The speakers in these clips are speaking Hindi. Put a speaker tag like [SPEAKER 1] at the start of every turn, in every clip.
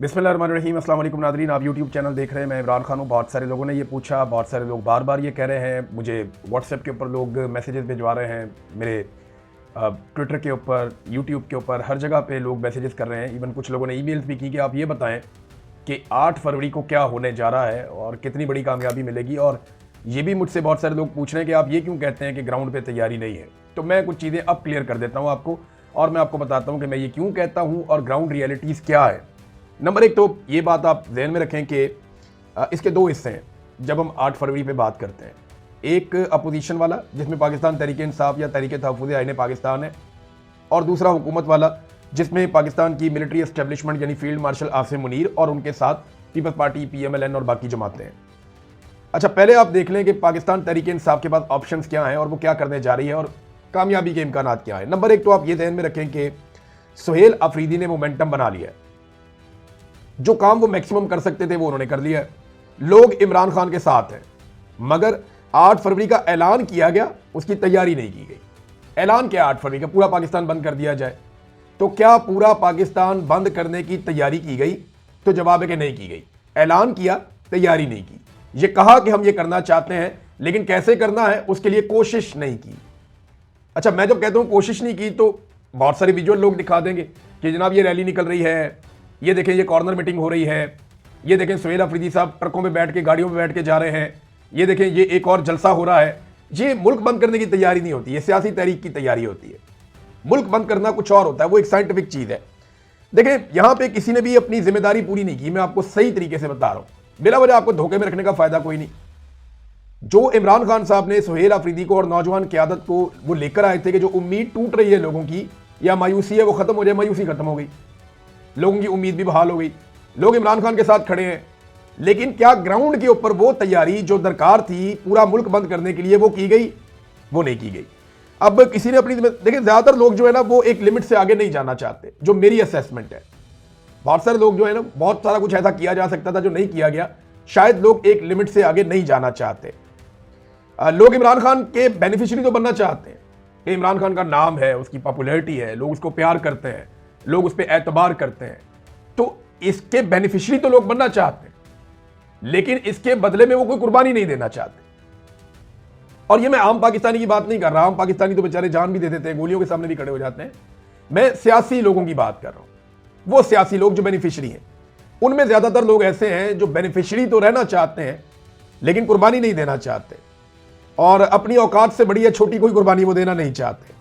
[SPEAKER 1] बिस्मिल्लाहिर्रहमानिर्रहीम। अस्सलाम वालेकुम नाज़रीन, आप यूट्यूब चैनल देख रहे हैं। मैं इमरान खान हूँ। बहुत सारे लोगों ने ये पूछा, बहुत सारे लोग बार बार ये कह रहे हैं, मुझे व्हाट्सएप के ऊपर लोग मैसेजेस भिजवा रहे हैं, मेरे ट्विटर के ऊपर, यूट्यूब के ऊपर, हर जगह पे लोग मैसेजेस कर रहे हैं। इवन कुछ लोगों ने ईमेल्स भी की कि आप ये बताएं कि 8 फरवरी को क्या होने जा रहा है और कितनी बड़ी कामयाबी मिलेगी। और ये भी मुझसे बहुत सारे लोग पूछ रहे हैं कि आप ये क्यों कहते हैं कि ग्राउंड पे तैयारी नहीं है। तो मैं कुछ चीज़ें अब क्लियर कर देता हूँ आपको, और मैं आपको बताता हूँ कि मैं ये क्यों कहता हूँ और ग्राउंड रियलिटीज़ क्या है। नंबर एक, तो ये बात आप ध्यान में रखें कि इसके दो हिस्से हैं जब हम 8 फरवरी पे बात करते हैं। एक अपोजिशन वाला जिसमें पाकिस्तान तहरीक-ए-इंसाफ या तहरीक-ए-तहफ़्फ़ुज़ आईन पाकिस्तान है, और दूसरा हुकूमत वाला जिसमें पाकिस्तान की मिलिट्री एस्टेब्लिशमेंट यानी फील्ड मार्शल आसिम मुनीर और उनके साथ पीपल्स पार्टी, PMLN और बाकी जमातें हैं। अच्छा, पहले आप देख लें कि पाकिस्तान तहरीक-ए-इंसाफ के पास ऑप्शंस क्या हैं और वो क्या करने जा रही है और कामयाबी के इम्कान क्या हैं। नंबर एक, तो आप ये ध्यान में रखें कि सुहेल अफरीदी ने मोमेंटम बना लिया है। जो काम वो मैक्सिमम कर सकते थे वो उन्होंने कर लिया है। लोग इमरान खान के साथ हैं, मगर 8 फरवरी का ऐलान किया गया, उसकी तैयारी नहीं की गई। ऐलान क्या 8 फरवरी का? पूरा पाकिस्तान बंद कर दिया जाए। तो क्या पूरा पाकिस्तान बंद करने की तैयारी की गई? तो जवाब है कि नहीं की गई। ऐलान किया, तैयारी नहीं की। ये कहा कि हम ये करना चाहते हैं, लेकिन कैसे करना है उसके लिए कोशिश नहीं की। अच्छा, मैं जब कहता हूं कोशिश नहीं की तो बहुत सारे विजुअल लोग दिखा देंगे कि जनाब ये रैली निकल रही है, ये देखें ये कॉर्नर मीटिंग हो रही है, ये देखें सुहेल अफरीदी साहब ट्रकों में बैठ के, गाड़ियों में बैठ के जा रहे हैं, ये देखें ये एक और जलसा हो रहा है। ये मुल्क बंद करने की तैयारी नहीं होती, ये सियासी तहरीक की तैयारी होती है। मुल्क बंद करना कुछ और होता है, वो एक साइंटिफिक चीज है। देखें, यहां पे किसी ने भी अपनी जिम्मेदारी पूरी नहीं की। मैं आपको सही तरीके से बता रहा हूं, बिला वजह आपको धोखे में रखने का फायदा कोई नहीं। जो इमरान खान साहब ने सुहेल अफरीदी को और नौजवान क़यादत को वो लेकर आए थे कि जो उम्मीद टूट रही है लोगों की या मायूसी है वो खत्म हो जाए, मायूसी खत्म हो गई, लोगों की उम्मीद भी बहाल हो गई, लोग इमरान खान के साथ खड़े हैं। लेकिन क्या ग्राउंड के ऊपर वो तैयारी जो दरकार थी पूरा मुल्क बंद करने के लिए वो की गई? वो नहीं की गई। अब किसी ने अपनी, देखिए ज्यादातर लोग जो है ना वो एक लिमिट से आगे नहीं जाना चाहते, जो मेरी असेसमेंट है। बहुत सारे लोग जो है ना, बहुत सारा कुछ ऐसा किया जा सकता था जो नहीं किया गया। शायद लोग एक लिमिट से आगे नहीं जाना चाहते। लोग इमरान खान के बेनिफिशियरी तो बनना चाहते हैं कि इमरान खान का नाम है, उसकी पॉपुलैरिटी है, लोग उसको प्यार करते हैं, लोग उस पर एतबार करते हैं, तो इसके बेनिफिशियरी तो लोग बनना चाहते हैं, लेकिन इसके बदले में वो कोई कुर्बानी नहीं देना चाहते। और ये मैं आम पाकिस्तानी की बात नहीं कर रहा। आम पाकिस्तानी तो बेचारे जान भी दे देते हैं, गोलियों के सामने भी खड़े हो जाते हैं। मैं सियासी लोगों की बात कर रहा हूं। वो सियासी लोग जो बेनिफिशियरी हैं, उनमें ज्यादातर लोग ऐसे हैं जो बेनिफिशियरी तो रहना चाहते हैं लेकिन कुर्बानी नहीं देना चाहते, और अपनी औकात से बड़ी या छोटी कोई कुर्बानी वो देना नहीं चाहते।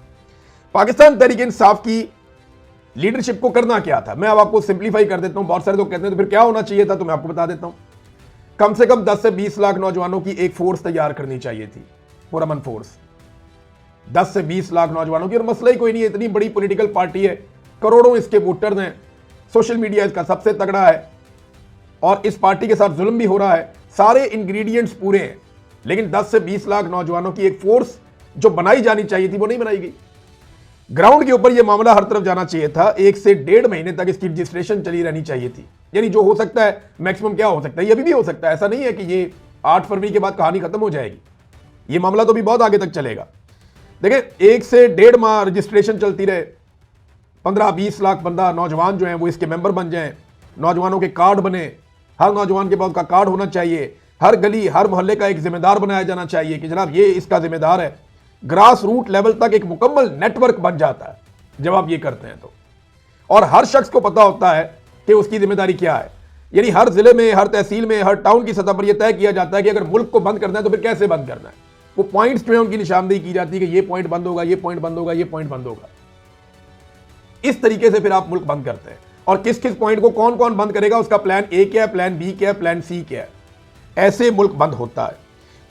[SPEAKER 1] पाकिस्तान तहरीक-ए-इंसाफ की लीडरशिप को करना क्या था, मैं अब आपको सिंप्लीफाई कर देता हूं। बहुत सारे लोग कहते हैं तो फिर क्या होना चाहिए था, तो मैं आपको बता देता हूं। कम से कम 10 से 20 लाख नौजवानों की एक फोर्स तैयार करनी चाहिए थी, पुरअमन फोर्स। 10 से 20 लाख नौजवानों की, और मसला ही कोई नहीं है, इतनी बड़ी पॉलिटिकल पार्टी है, करोड़ों इसके वोटर्स हैं, सोशल मीडिया इसका सबसे तगड़ा है, और इस पार्टी के साथ जुल्म भी हो रहा है, सारे इंग्रेडिएंट्स पूरे हैं। लेकिन 10 से 20 लाख नौजवानों की एक फोर्स जो बनाई जानी चाहिए थी वो नहीं बनाई गई। ग्राउंड के ऊपर यह मामला हर तरफ जाना चाहिए था। 1 से 1.5 महीने तक इसकी रजिस्ट्रेशन चली रहनी चाहिए थी। यानी जो हो सकता है मैक्सिमम क्या हो सकता है, ये अभी भी हो सकता है। ऐसा नहीं है कि ये 8 फरवरी के बाद कहानी खत्म हो जाएगी, ये मामला तो भी बहुत आगे तक चलेगा। देखिए, 1 से 1.5 माह रजिस्ट्रेशन चलती रहे, 15-20 लाख बंदा नौजवान जो है वो इसके मेंबर बन जाएं, नौजवानों के कार्ड बने, हर नौजवान के पास का कार्ड होना चाहिए, हर गली हर मोहल्ले का एक जिम्मेदार बनाया जाना चाहिए कि जनाब ये इसका जिम्मेदार है। ग्रास रूट लेवल तक एक मुकम्मल नेटवर्क बन जाता है जब आप ये करते हैं तो, और हर शख्स को पता होता है कि उसकी जिम्मेदारी क्या है। यानी हर जिले में, हर तहसील में, हर टाउन की सतह पर यह तय किया जाता है कि अगर मुल्क को बंद करना है तो फिर कैसे बंद करना है। वो पॉइंट्स जो है उनकी निशानदेही की जाती है कि ये पॉइंट बंद होगा, ये पॉइंट बंद होगा, ये पॉइंट बंद होगा। इस तरीके से फिर आप मुल्क बंद करते हैं, और किस किस पॉइंट को कौन कौन बंद करेगा, उसका प्लान ए क्या है, प्लान बी क्या है, प्लान सी क्या है। ऐसे मुल्क बंद होता है।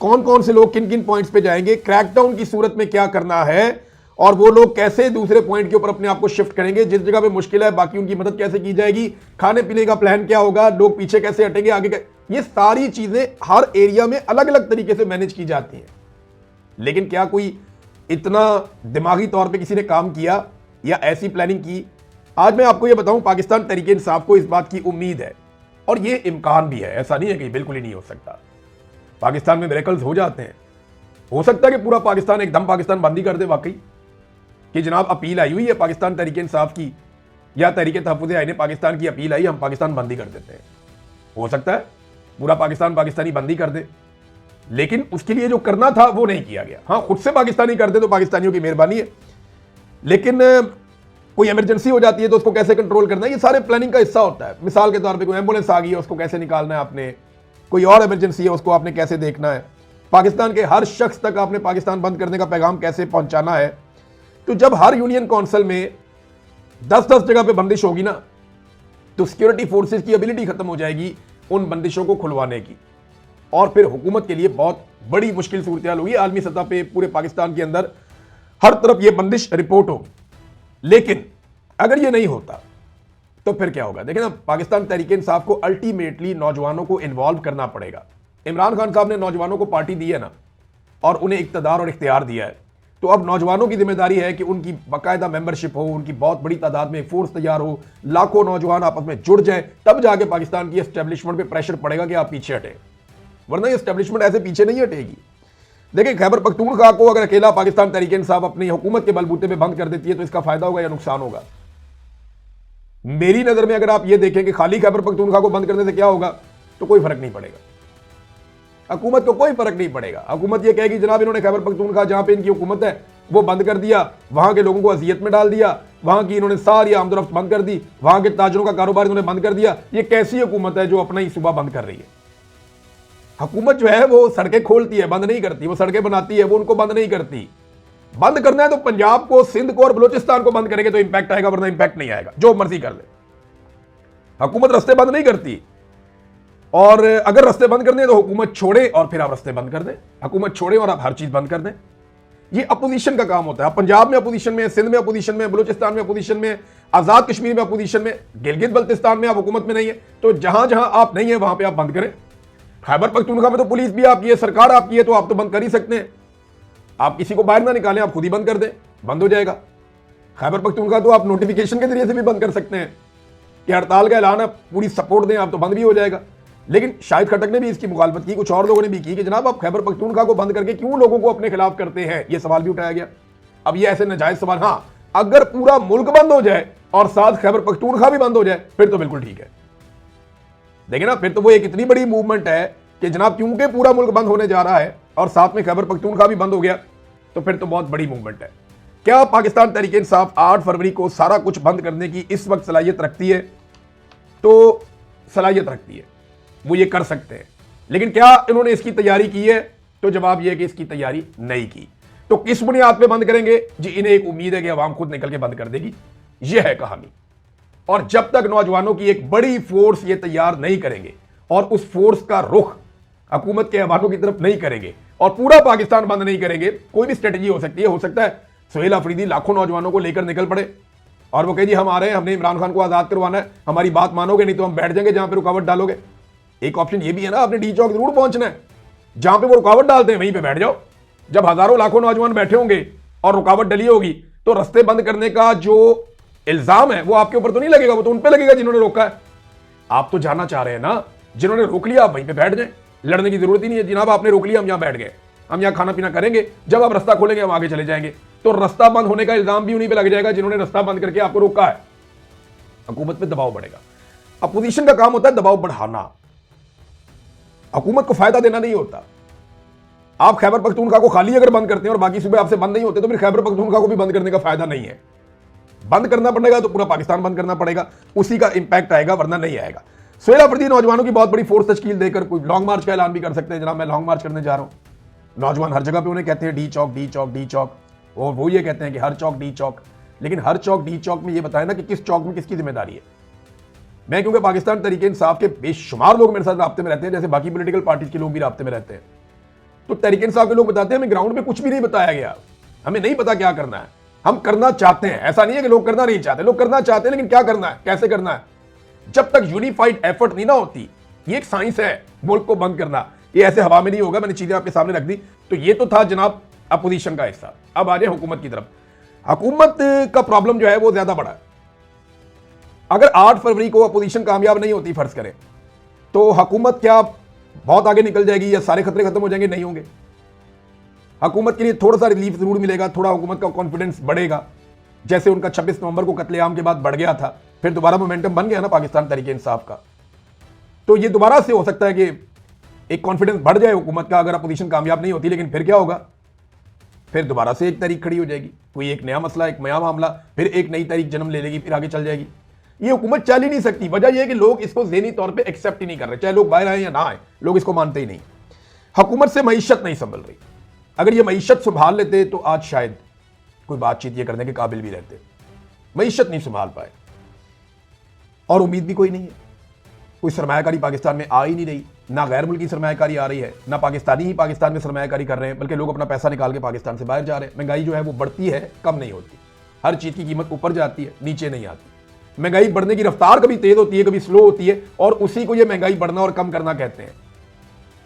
[SPEAKER 1] कौन कौन से लोग किन किन पॉइंट्स पे जाएंगे, क्रैकडाउन की सूरत में क्या करना है, और वो लोग कैसे दूसरे पॉइंट के ऊपर अपने आप को शिफ्ट करेंगे, जिस जगह पे मुश्किल है बाकी उनकी मदद कैसे की जाएगी, खाने पीने का प्लान क्या होगा, लोग पीछे कैसे हटेंगे, आगे ये सारी चीजें हर एरिया में अलग अलग तरीके से मैनेज की जाती हैं। लेकिन क्या कोई इतना दिमागी तौर पर किसी ने काम किया या ऐसी प्लानिंग की? आज मैं आपको यह बताऊं, पाकिस्तान तहरीक-ए-इंसाफ को इस बात की उम्मीद है और यह इम्कान भी है। ऐसा नहीं है कि बिल्कुल ही नहीं हो सकता। पाकिस्तान में मिरेकल्स हो जाते हैं। हो सकता है कि पूरा पाकिस्तान एकदम पाकिस्तान बंद ही कर दे वाकई, कि जनाब अपील आई हुई है पाकिस्तान तहरीक-ए-इंसाफ की या तहरीक तहफ़्फ़ुज़ आईन पाकिस्तान की अपील आई, हम पाकिस्तान बंदी कर देते हैं। हो सकता है पूरा पाकिस्तान पाकिस्तानी बंदी कर दे, लेकिन उसके लिए जो करना था वो नहीं किया गया। हाँ, खुद से पाकिस्तानी कर दे तो पाकिस्तानियों की मेहरबानी है, लेकिन कोई इमरजेंसी हो जाती है तो उसको कैसे कंट्रोल करना है, ये सारे प्लानिंग का हिस्सा होता है। मिसाल के तौर पे कोई एम्बुलेंस आ गई है, उसको कैसे निकालना है आपने, कोई और इमरजेंसी है उसको आपने कैसे देखना है, पाकिस्तान के हर शख्स तक आपने पाकिस्तान बंद करने का पैगाम कैसे पहुंचाना है। तो जब हर यूनियन काउंसिल में 10-10 जगह पे बंदिश होगी ना, तो सिक्योरिटी फोर्सेस की एबिलिटी खत्म हो जाएगी उन बंदिशों को खुलवाने की, और फिर हुकूमत के लिए बहुत बड़ी मुश्किल सूरत हाल होगी। आलमी सतह पे पूरे पाकिस्तान के अंदर हर तरफ ये बंदिश रिपोर्ट होगी। लेकिन अगर ये नहीं होता तो फिर क्या होगा? देखिए ना, पाकिस्तान तहरीक इंसाफ को अल्टीमेटली नौजवानों को इन्वॉल्व करना पड़ेगा। इमरान खान साहब ने नौजवानों को पार्टी दी है ना, और उन्हें इख्तियार और इख्तियार दिया है, तो अब नौजवानों की जिम्मेदारी है कि उनकी बाकायदा मेंबरशिप हो, उनकी बहुत बड़ी तादाद में फोर्स तैयार हो, लाखों नौजवान आपस में जुड़ जाए, तब जाके पाकिस्तान की एस्टेब्लिशमेंट पे प्रेशर पड़ेगा कि आप पीछे हटे, वरना ये एस्टेब्लिशमेंट ऐसे पीछे नहीं हटेगी। देखिए, खैबर पख्तूनख्वा को अगर अकेला पाकिस्तान तहरीक इंसाफ अपनी हुकूमत के बलबूते पे बंद कर देती है तो इसका फायदा होगा या नुकसान होगा? मेरी नजर में अगर आप ये देखें कि खाली खैबर पख्तूनख्वा को बंद करने से क्या होगा, तो कोई फर्क नहीं पड़ेगा। हुकूमत को कोई फर्क नहीं पड़ेगा। हुकूमत ये कहेगी जनाब इन्होंने खैबर पख्तूनख्वा जहां पे इनकी हुकूमत है वो बंद कर दिया, वहां के लोगों को अजियत में डाल दिया, वहां की इन्होंने सारी आमदोरफ्त बंद कर दी, वहां के ताजरों का कारोबार इन्होंने बंद कर दिया। ये कैसी हुकूमत है जो अपना ही सूबा बंद कर रही है? हुकूमत जो है वो सड़कें खोलती है, बंद नहीं करती। वो सड़कें बनाती है, वो उनको बंद नहीं करती। बंद करना है तो पंजाब को, सिंध को और बलूचिस्तान को बंद करेंगे तो इंपैक्ट आएगा, वरना इंपैक्ट नहीं आएगा, जो मर्जी कर ले। हुकूमत रस्ते बंद नहीं करती, और अगर रस्ते बंद करने तो हुकूमत छोड़े और फिर आप रस्ते बंद कर दें। हुकूमत छोड़े और आप हर चीज बंद कर दें। ये अपोजिशन का काम होता है। पंजाब में अपोजिशन में, सिंध में अपोजिशन में, बलूचिस्तान में अपोजिशन में, आजाद कश्मीर में अपोजिशन में, गिलगित बल्तिस्तान में आप हुकूमत में नहीं है, तो जहां जहां आप नहीं है वहां पे आप बंद करें। खैबर पख्तूनख्वा में तो पुलिस भी आपकी है, सरकार आपकी है, तो आप तो बंद कर ही सकते हैं। आप किसी को बाहर ना निकालें, आप खुद ही बंद कर दें, बंद हो जाएगा। खैबर पख्तूनख्वा तो आप नोटिफिकेशन के जरिए से भी बंद कर सकते हैं कि हड़ताल का ऐलान है, पूरी सपोर्ट दें आप, तो बंद भी हो जाएगा। लेकिन शाहिद खट्टक ने भी इसकी मुखालफत की, कुछ और लोगों ने भी की कि जनाब आप खैबर पख्तूनख्वा को बंद करके क्यों लोगों को अपने खिलाफ करते हैं, यह सवाल भी उठाया गया। अब ये ऐसे नाजायज सवाल, हाँ अगर पूरा मुल्क बंद हो जाए और साथ खैबर पख्तूनख्वा भी बंद हो जाए फिर तो बिल्कुल ठीक है। देखिए ना, फिर तो वो एक इतनी बड़ी मूवमेंट है कि जनाब क्योंकि पूरा मुल्क बंद होने जा रहा है और साथ में खैबर पख्तूनख्वा भी बंद हो गया, तो फिर तो बहुत बड़ी मूवमेंट है। क्या पाकिस्तान तहरीक इंसाफ 8 फरवरी को सारा कुछ बंद करने की इस वक्त सलाहियत रखती है? तो सलाहियत रखती है, वो ये कर सकते हैं। लेकिन क्या इन्होंने इसकी तैयारी की है? तो जवाब यह है कि इसकी तैयारी नहीं की। तो किस बुनियाद पे बंद करेंगे जी? इन्हें एक उम्मीद है कि अवाम खुद निकल के बंद कर देगी, यह है कहानी। और जब तक नौजवानों की एक बड़ी फोर्स ये तैयार नहीं करेंगे और उस फोर्स का रुख हुकूमत के हवालों की तरफ नहीं करेंगे और पूरा पाकिस्तान बंद नहीं करेंगे, कोई भी स्ट्रेटजी हो सकती है। हो सकता है सुहेल अफरीदी लाखों नौजवानों को लेकर निकल पड़े और वो कहे जी हम आ रहे हैं, हमने इमरान खान को आजाद करवाना है, हमारी बात मानोगे नहीं तो हम बैठ जाएंगे जहां पे रुकावट डालोगे। एक ऑप्शन ये भी है ना, आपने डी चौक जरूर पहुंचना है, जहां पे वो रुकावट डालते हैं वहीं पे बैठ जाओ। जब हजारों लाखों नौजवान बैठे होंगे और रुकावट डली होगी तो रास्ते बंद करने का जो इल्जाम है वो आपके ऊपर तो नहीं लगेगा, वो तो उन पे लगेगा जिन्होंने रोका है। आप तो जाना चाह रहे हैं ना, जिन्होंने रोक लिया आप वहीं पे बैठ जाए, लड़ने की जरूरत ही नहीं है। जनाब आपने रोक लिया, हम यहां बैठ गए, हम यहां खाना पीना करेंगे, जब आप रास्ता खोलेंगे हम आगे चले जाएंगे। तो रास्ता बंद होने का इल्जाम भी उन्हीं पे लग जाएगा जिन्होंने रास्ता बंद करके आपको रोका है। हुकूमत पे दबाव बढ़ेगा। अपोजिशन का काम होता है दबाव बढ़ाना, हुकूमत को फायदा देना नहीं होता। आप खैबर पख्तूनख्वा को खाली अगर बंद करते हैं और बाकी सूबे आपसे बंद नहीं होते तो फिर खैबर पख्तूनख्वा को भी बंद करने का फायदा नहीं है। बंद करना पड़ेगा तो पूरा पाकिस्तान बंद करना पड़ेगा, उसी का इंपैक्ट आएगा, वरना नहीं आएगा। सुहेल अफरीदी नौजवानों की बहुत बड़ी फोर्स तश्कील देकर कोई लॉन्ग मार्च का ऐलान भी कर सकते हैं, जनाब मैं लॉन्ग मार्च करने जा रहा हूं। नौजवान हर जगह पे उन्हें कहते हैं डी चौक डी चौक डी चौक, और वो ये कहते हैं कि हर चौक डी चौक। लेकिन हर चौक डी चौक में ये बताया ना कि किस चौक में किसकी जिम्मेदारी है। मैं क्योंकि पाकिस्तान तहरीक इंसाफ के बेशुमार लोग मेरे साथ राब्ते में रहते हैं, जैसे बाकी पॉलिटिकल पार्टीज के लोग भी राब्ते में रहते हैं, तो तहरीक इंसाफ के लोग बताते हैं हमें ग्राउंड पे कुछ भी नहीं बताया गया, हमें नहीं पता क्या करना है। हम करना चाहते हैं, ऐसा नहीं है कि लोग करना नहीं चाहते, लोग करना चाहते हैं, लेकिन क्या करना है, कैसे करना है। जब तक यूनिफाइड एफर्ट नहीं ना होती, ये एक साइंस है मुल्क को बंद करना, ये ऐसे हवा में नहीं होगा। मैंने चीजें आपके सामने रख दी। तो ये तो था जनाब अपोजिशन का हिस्सा। अब आ जाए हुकूमत की तरफ। हुकूमत का प्रॉब्लम जो है वो ज्यादा बड़ा है। अगर 8 फरवरी को अपोजिशन कामयाब नहीं होती फर्ज करें, तो हुकूमत क्या बहुत आगे निकल जाएगी या सारे खतरे खत्म हो जाएंगे? नहीं होंगे। हुकूमत के लिए थोड़ा सा रिलीफ जरूर मिलेगा, थोड़ा हुकूमत का कॉन्फिडेंस बढ़ेगा, जैसे उनका 26 नवंबर को कत्लेआम के बाद बढ़ गया था। फिर दोबारा मोमेंटम बन गया ना पाकिस्तान तहरीक इंसाफ का। तो ये दोबारा से हो सकता है कि एक कॉन्फिडेंस बढ़ जाए हुकूमत का अगर अपोजिशन कामयाब नहीं होती, लेकिन फिर क्या होगा, फिर दोबारा से एक तारीख खड़ी हो जाएगी, कोई एक नया मसला, एक नया मामला, फिर एक नई तारीख जन्म ले लेगी, फिर आगे चल जाएगी। ये हुकूमत चल ही नहीं सकती। वजह यह है कि लोग इसको ज़हनी तौर पे एक्सेप्ट ही नहीं कर रहे, चाहे लोग बाहर आए या ना आए, लोग इसको मानते ही नहीं। हुकूमत से मईशत नहीं संभल रही। अगर ये मईशत संभाल लेते तो आज शायद कोई बातचीत ये करने के काबिल भी रहते। मईशत नहीं संभाल पाए और उम्मीद भी कोई नहीं है। कोई सरमायाकारी पाकिस्तान में आ ही नहीं रही, ना गैर मुल्की सरमायाकारी आ रही है, ना पाकिस्तानी ही पाकिस्तान में सरमायाकारी कर रहे हैं, बल्कि लोग अपना पैसा निकाल के पाकिस्तान से बाहर जा रहे हैं। महंगाई जो है वो बढ़ती है, कम नहीं होती। हर चीज़ की कीमत ऊपर जाती है, नीचे नहीं आती। महंगाई बढ़ने की रफ्तार कभी तेज होती है, कभी स्लो होती है, और उसी को ये महंगाई बढ़ना और कम करना कहते हैं।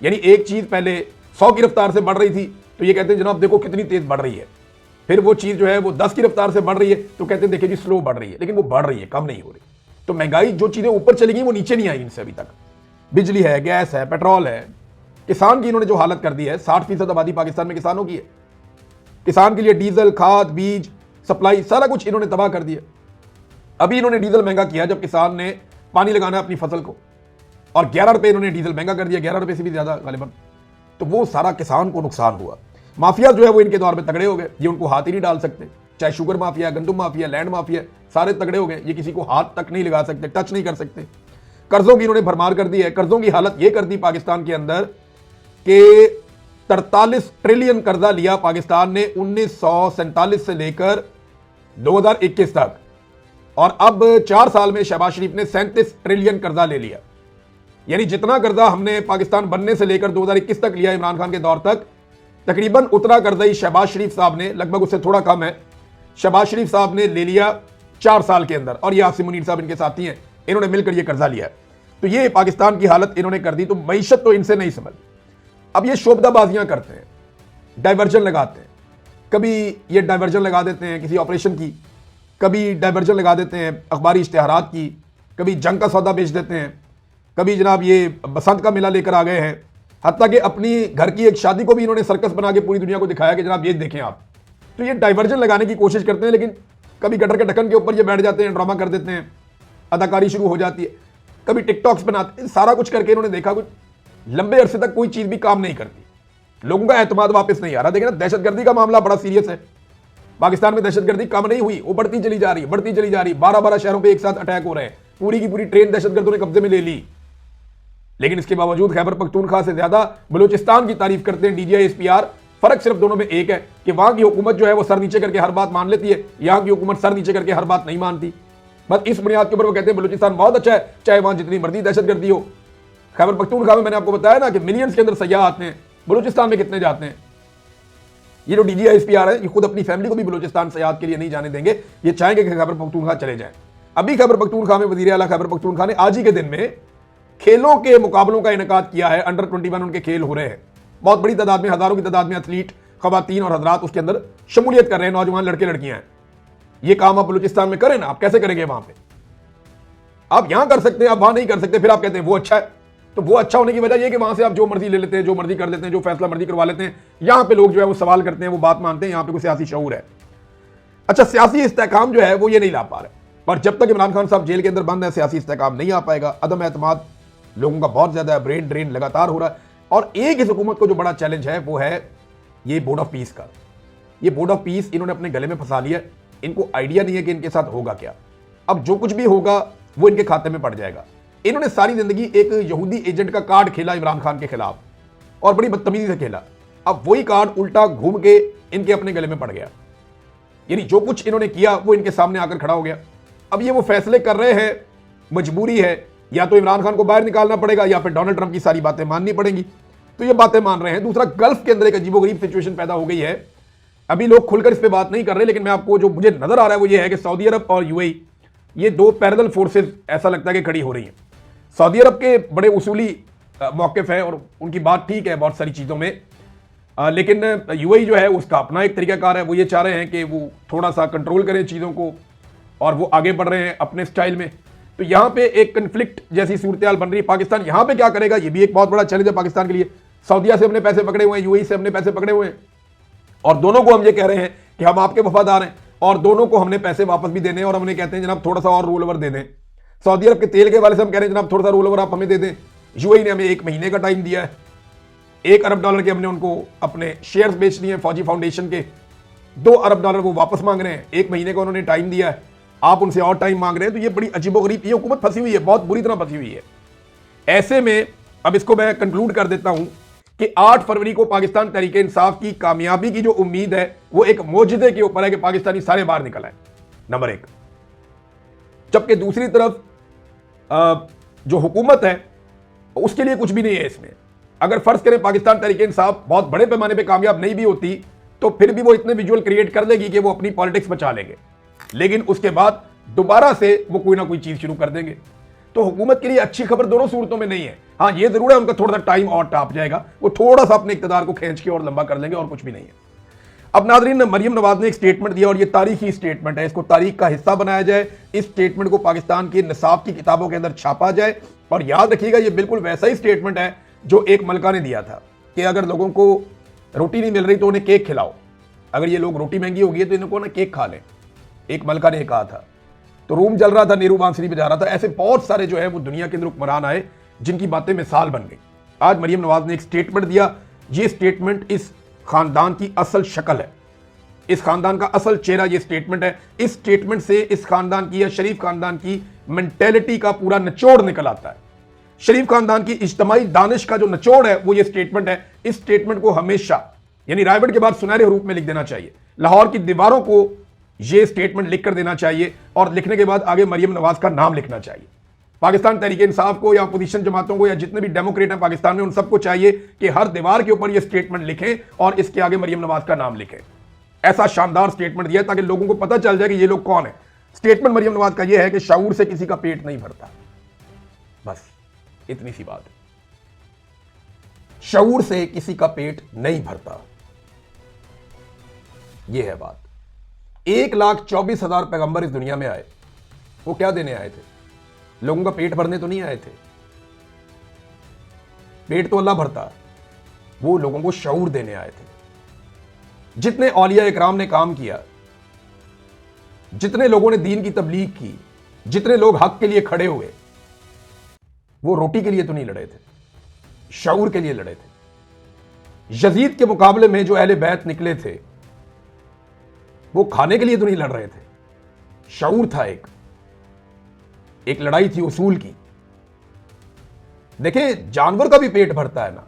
[SPEAKER 1] यानी एक चीज़ पहले 100 की रफ्तार से बढ़ रही थी तो ये कहते हैं जनाब देखो कितनी तेज बढ़ रही है। फिर वो चीज़ जो है वो 10 की रफ्तार से बढ़ रही है तो कहते हैं देखिए जी स्लो बढ़ रही है, लेकिन वो बढ़ रही है, कम नहीं हो रही। तो महंगाई जो चीज़ें ऊपर चली गई वो नीचे नहीं आई इनसे अभी तक। बिजली है, गैस है, पेट्रोल है, किसान की इन्होंने जो हालत कर दी है। 60% आबादी पाकिस्तान में किसानों की है। किसान के लिए डीजल, खाद, बीज, सप्लाई सारा कुछ इन्होंने तबाह कर दिया। अभी इन्होंने डीजल महंगा किया जब किसान ने पानी लगाना है अपनी फसल को, और 11 रुपये इन्होंने डीजल महंगा कर दिया, 11 रुपये से भी ज्यादा गालिबन। तो वो सारा किसान को नुकसान हुआ। माफिया जो है वो इनके दौर में तगड़े हो गए, ये उनको हाथ ही नहीं डाल सकते। चाहे शुगर माफिया, गंदम माफिया, लैंड माफिया, सारे तगड़े हो गए। ये किसी को हाथ तक नहीं लगा सकते, टच नहीं कर सकते। कर्जों की इन्होंने भरमार कर दी है। कर्जों की हालत ये कर दी पाकिस्तान के अंदर कि 43 ट्रिलियन कर्जा लिया पाकिस्तान ने 1947 से लेकर 2021 तक, और अब 4 साल में शहबाज शरीफ ने 37 ट्रिलियन कर्जा ले लिया। यानी जितना कर्जा हमने पाकिस्तान बनने से लेकर 2021 तक लिया, इमरान खान के दौर तक, तकरीबन उतना कर्जा ही शहबाज शरीफ साहब ने, लगभग उससे थोड़ा कम है, शहबाज शरीफ साहब ने ले लिया 4 साल के अंदर। और ये आसिम मुनीर साहब इनके साथी हैं, इन्होंने मिलकर ये कर्जा लिया। तो ये पाकिस्तान की हालत इन्होंने कर दी। तो मईशत तो इनसे नहीं समझ। अब ये शोबदाबाजियां करते हैं, डाइवर्जन लगाते हैं। कभी ये डाइवर्जन लगा देते हैं किसी ऑपरेशन की, कभी डाइवर्जन लगा देते हैं अखबारी इश्तिहारात की, कभी जंग का सौदा बेच देते हैं, कभी जनाब ये बसंत का मेला लेकर आ गए हैं। हत्ता कि अपनी घर की एक शादी को भी इन्होंने सर्कस बना के पूरी दुनिया को दिखाया कि जनाब ये देखें आप। तो ये डाइवर्जन लगाने की कोशिश करते हैं, लेकिन कभी गटर के ढक्कन के ऊपर ये बैठ जाते हैं, ड्रामा कर देते हैं, अदाकारी शुरू हो जाती है, कभी टिकटॉक्स बनाते हैं। सारा कुछ करके इन्होंने देखा कुछ लंबे अरसे तक कोई चीज़ भी काम नहीं करती, लोगों का एतमाद वापस नहीं आ रहा। देखिए ना, दहशतगर्दी का मामला बड़ा सीरियस है। पाकिस्तान में दहशतगर्दी कम नहीं हुई, वो बढ़ती चली जा रही है, बढ़ती चली जा रही है। 12 शहरों पे एक साथ अटैक हो रहे हैं, पूरी की पूरी ट्रेन दहशतगर्दों ने कब्जे में ले ली। लेकिन इसके बावजूद खैबर पख्तूनख्वा से ज्यादा बलूचिस्तान की तारीफ करते हैं DGI SPR। फर्क सिर्फ दोनों में एक है कि वहां की हुकूमत जो है वो सर नीचे करके हर बात मान लेती है, यहां की हुकूमत सर नीचे करके हर बात नहीं मानती। बस इस बुनियाद के ऊपर वो कहते हैं बलूचिस्तान बहुत अच्छा है, चाहे वहां जितनी मर्जी दहशतगर्दी हो। खैबर पख्तूनख्वा में मैंने आपको बताया ना कि मिलियंस के अंदर सयाह आते हैं, बलूचिस्तान में कितने जाते हैं। ये जो DGI SPR है, ये खुद अपनी फैमिली को भी बलूचिस्तान सयाहत के लिए नहीं जाने देंगे। ये चाहेंगे कि खैबर पख्तूनख्वा चले जाएं। अभी खैबर पख्तूनख्वा में वज़ीर आला खैबर पख्तूनख्वा ने आज ही के दिन में खेलों के मुकाबलों का इनेकाद किया है। अंडर 21 उनके खेल हो रहे हैं, बहुत बड़ी तादाद में, हजारों की तादाद में एथलीट, खवातीन और हजरात उसके अंदर शमूलियत कर रहे हैं, नौजवान लड़के लड़कियां हैं। ये काम आप बलूचिस्तान में करें ना, आप कैसे करेंगे वहां पे? आप यहां कर सकते हैं, आप वहां नहीं कर सकते, फिर आप कहते हैं वो अच्छा है। तो वो अच्छा होने की वजह यह कि वहां से आप जो मर्जी ले लेते हैं, जो मर्जी कर लेते हैं, जो फैसला मर्जी करवा लेते हैं। यहां पे लोग जो है वो सवाल करते हैं, वो बात मानते हैं, यहां पे कोई सियासी शऊर है। अच्छा, सियासी इस्तेहकाम जो है वो ये नहीं ला पा रहे, और जब तक इमरान खान साहब जेल के अंदर बंद है, सियासी इस्तेहकाम नहीं आ पाएगा। अदम एतमाद लोगों का बहुत ज्यादा है, ब्रेन ड्रेन लगातार हो रहा है। और एक इस हुकूमत को जो बड़ा चैलेंज है वो है ये बोर्ड ऑफ पीस का। ये बोर्ड ऑफ पीस इन्होंने अपने गले में फंसा लिया। इनको आइडिया नहीं है कि इनके साथ होगा क्या। अब जो कुछ भी होगा वो इनके खाते में पड़ जाएगा। इन्होंने सारी जिंदगी एक यहूदी एजेंट का कार्ड खेला इमरान खान के खिलाफ, और बड़ी बदतमीजी से खेला। अब वही कार्ड उल्टा घूम के इनके अपने गले में पड़ गया। यानी जो कुछ इन्होंने किया वो इनके सामने आकर खड़ा हो गया। अब ये वो फैसले कर रहे हैं, मजबूरी है, या तो इमरान खान को बाहर निकालना पड़ेगा या फिर डोनाल्ड ट्रंप की सारी बातें माननी पड़ेंगी। तो ये बातें मान रहे हैं। दूसरा, गल्फ के अंदर एक अजीबोगरीब सिचुएशन पैदा हो गई है। अभी लोग खुलकर इस पे बात नहीं कर रहे, लेकिन मैं आपको जो मुझे नजर आ रहा है वो ये है कि सऊदी अरब और UAE, ये दो पैरेलल फोर्सेस ऐसा लगता है कि खड़ी हो रही हैं। सऊदी अरब के बड़े उसूली मौक़िफ़ है और उनकी बात ठीक है बहुत सारी चीज़ों में, लेकिन UAE जो है उसका अपना एक तरीकाकार है। वो ये चाह रहे हैं कि वो थोड़ा सा कंट्रोल करें चीज़ों को, और वो आगे बढ़ रहे हैं अपने स्टाइल में। तो यहाँ पे एक कन्फ्लिक्ट जैसी सूरत बन रही है। पाकिस्तान यहाँ पे क्या करेगा, ये भी एक बहुत बड़ा चैलेंज है पाकिस्तान के लिए। सऊदीया से हमने पैसे पकड़े हुए हैं, UAE से हमने पैसे पकड़े हुए हैं, और दोनों को हम ये कह रहे हैं कि हम आपके वफादार हैं। और दोनों को हमने पैसे वापस भी देने, और हम उन्हें कहते हैं जनाब थोड़ा सा और रोल ओवर दे दें। सऊदी अरब के तेल के वाले से हम कह रहे हैं जनाब थोड़ा सा रोल ओवर आप हमें दे दें। यूएई ने हमें 1 महीने का टाइम दिया है, $1 अरब के हमने उनको अपने शेयर्स बेच दिए फौजी फाउंडेशन के, $2 अरब वो वापस मांग रहे हैं, 1 महीने का उन्होंने टाइम दिया है, आप उनसे और टाइम मांग रहे हैं। तो ये बड़ी अजीबोगरीब, ये हुकूमत फंसी हुई है, बहुत बुरी तरह फंसी हुई है। ऐसे में अब इसको मैं कंक्लूड कर देता हूं कि 8 फरवरी को पाकिस्तान तहरीक इंसाफ की कामयाबी की जो उम्मीद है वो एक मोजदे के ऊपर है कि पाकिस्तानी सारे बाहर निकल आए, नंबर 1। जबकि दूसरी तरफ जो हुकूमत है उसके लिए कुछ भी नहीं है इसमें। अगर फर्ज करें पाकिस्तान तहरीक इंसाफ बहुत बड़े पैमाने पे कामयाब नहीं भी होती तो फिर भी वो इतने विजुअल क्रिएट कर देगी कि वो अपनी पॉलिटिक्स बचा लेंगे, लेकिन उसके बाद दोबारा से वो कोई ना कोई चीज शुरू कर देंगे। तो हुकूमत के लिए अच्छी खबर दोनों सूरतों में नहीं है। हाँ, ये जरूर है उनका थोड़ा सा टाइम और टाप जाएगा, वो थोड़ा सा अपने इक़्तिदार को खींच के और लंबा कर लेंगे, और कुछ भी नहीं है। अब नाज़रीन, मरियम नवाज ने एक स्टेटमेंट दिया और ये तारीखी स्टेटमेंट है, इसको तारीख का हिस्सा बनाया जाए, इस स्टेटमेंट को पाकिस्तान के निसाब की किताबों के अंदर छापा जाए। और याद रखिएगा ये बिल्कुल वैसा ही स्टेटमेंट है जो एक मलका ने दिया था कि अगर लोगों को रोटी नहीं मिल रही तो उन्हें केक खिलाओ, अगर ये लोग रोटी महंगी होगी तो इनको ना केक खा लें, एक मलका ने कहा था। तो रूम जल रहा था, नेहरू बांसुरी बजा रहा था। ऐसे बहुत सारे जो है वो दुनिया के अंदर हुक्मरान आए जिनकी बातें मिसाल बन गई। आज मरियम नवाज ने एक स्टेटमेंट दिया, ये स्टेटमेंट इस खानदान की असल शक्ल है, इस खानदान का असल चेहरा ये स्टेटमेंट है। इस स्टेटमेंट से इस खानदान की या शरीफ खानदान की मेंटेलिटी का पूरा निचोड़ निकल आता है। शरीफ खानदान की इज्तिमाई दानिश का जो निचोड़ है वो ये स्टेटमेंट है। इस स्टेटमेंट को हमेशा यानी रायबर्ट के बाद सुनहरे हरूफ में लिख देना चाहिए, लाहौर की दीवारों को ये स्टेटमेंट लिख कर देना चाहिए, और लिखने के बाद आगे मरियम नवाज का नाम लिखना चाहिए। पाकिस्तान तहरीक इंसाफ को या अपोजिशन जमातों को या जितने भी डेमोक्रेट हैं पाकिस्तान में, उन सबको चाहिए कि हर दीवार के ऊपर ये स्टेटमेंट लिखें और इसके आगे मरियम नवाज का नाम लिखें। ऐसा शानदार स्टेटमेंट दिया ताकि लोगों को पता चल जाए कि ये लोग कौन है। स्टेटमेंट मरियम नवाज का यह है कि शऊर से किसी का पेट नहीं भरता, बस इतनी सी बात है। शऊर से किसी का पेट नहीं भरता, यह है बात। 1,24,000 पैगंबर इस दुनिया में आए, वो क्या देने आए थे? लोगों का पेट भरने तो नहीं आए थे, पेट तो अल्लाह भरता, वो लोगों को शऊर देने आए थे। जितने औलिया इकराम ने काम किया, जितने लोगों ने दीन की तबलीग की, जितने लोग हक के लिए खड़े हुए, वो रोटी के लिए तो नहीं लड़े थे, शऊर के लिए लड़े थे। यजीद के मुकाबले में जो अहले बैत निकले थे वो खाने के लिए तो नहीं लड़ रहे थे, शऊर था, एक लड़ाई थी उसूल की। देखिए, जानवर का भी पेट भरता है ना।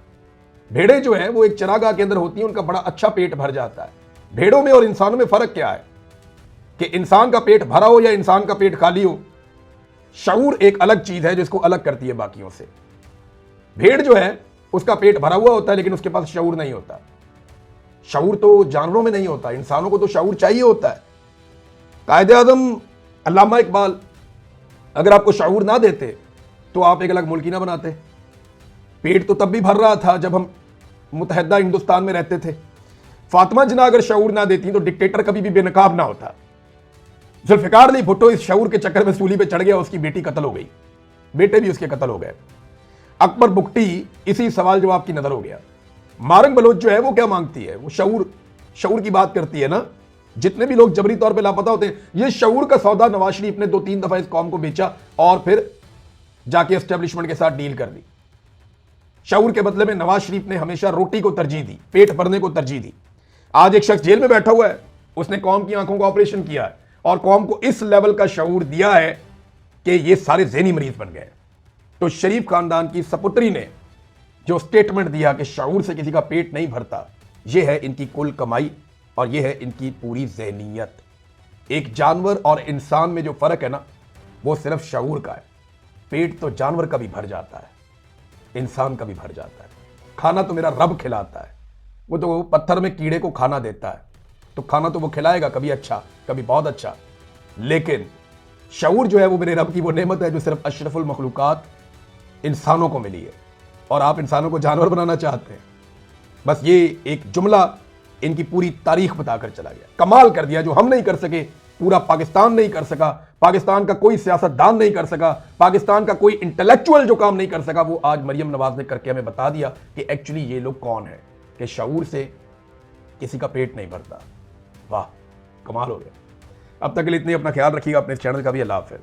[SPEAKER 1] भेड़ें जो है वो एक चरागाह के अंदर होती हैं, उनका बड़ा अच्छा पेट भर जाता है। भेड़ों में और इंसानों में फर्क क्या है कि इंसान का पेट भरा हो या इंसान का पेट खाली हो। शऊर एक अलग चीज है जो इसको अलग करती है बाकियों से। भेड़ जो है उसका पेट भरा हुआ होता है लेकिन उसके पास शऊर नहीं होता। शऊर तो जानवरों में नहीं होता, इंसानों को तो शऊर चाहिए होता है। कायदे आज़म अल्लामा इकबाल अगर आपको शऊर ना देते तो आप एक अलग मुल्क ही ना बनाते। पेट तो तब भी भर रहा था जब हम मुतहदा हिंदुस्तान में रहते थे। फातिमा जिन्ना अगर शऊर ना देती तो डिक्टेटर कभी भी बेनकाब ना होता। जुल्फिकार अली भुट्टो इस शऊर के चक्कर में सूली पे चढ़ गया, उसकी बेटी कत्ल हो गई, बेटे भी उसके कत्ल हो गए। अकबर बुगटी इसी सवाल जवाब की नजर हो गया। मारंग बलोच जो है वो क्या मांगती है? वो शऊर की बात करती है ना। जितने भी लोग जबरी तौर पे लापता होते हैं, ये शऊर का सौदा नवाज शरीफ ने 2-3 दफा इस कौम को बेचा और फिर जाके एस्टेब्लिशमेंट के साथ डील कर दी। शऊर के बदले में नवाज शरीफ ने हमेशा रोटी को तरजीह दी, पेट भरने को तरजीह दी। आज एक शख्स जेल में बैठा हुआ है, उसने कौम की आंखों का ऑपरेशन किया है और कौम को इस लेवल का शऊर दिया है कि ये सारे ज़हनी मरीज बन गए। तो शरीफ खानदान की सपुत्री ने जो स्टेटमेंट दिया कि शऊर से किसी का पेट नहीं भरता, यह है इनकी कुल कमाई और यह है इनकी पूरी ज़हनियत। एक जानवर और इंसान में जो फर्क है ना, वो सिर्फ शऊर का है। पेट तो जानवर का भी भर जाता है, इंसान का भी भर जाता है। खाना तो मेरा रब खिलाता है, वो तो पत्थर में कीड़े को खाना देता है, तो खाना तो वो खिलाएगा, कभी अच्छा कभी बहुत अच्छा। लेकिन शऊर जो है वो मेरे रब की वो नेमत है जो सिर्फ अशरफुल मखलूकात इंसानों को मिली है, और आप इंसानों को जानवर बनाना चाहते हैं। बस ये एक जुमला इनकी पूरी तारीख बताकर चला गया। कमाल कर दिया, जो हम नहीं कर सके पूरा पाकिस्तान नहीं कर सका, पाकिस्तान का कोई सियासतदान नहीं कर सका, पाकिस्तान का कोई इंटेलेक्चुअल जो काम नहीं कर सका, वो आज मरियम नवाज ने करके हमें बता दिया कि एक्चुअली ये लोग कौन है, कि शऊर से किसी का पेट नहीं भरता। वाह, कमाल हो गया। अब तक के लिए इतनी, अपना ख्याल रखिएगा, अपने इस चैनल का भी। अल्लाह हाफ़िज़।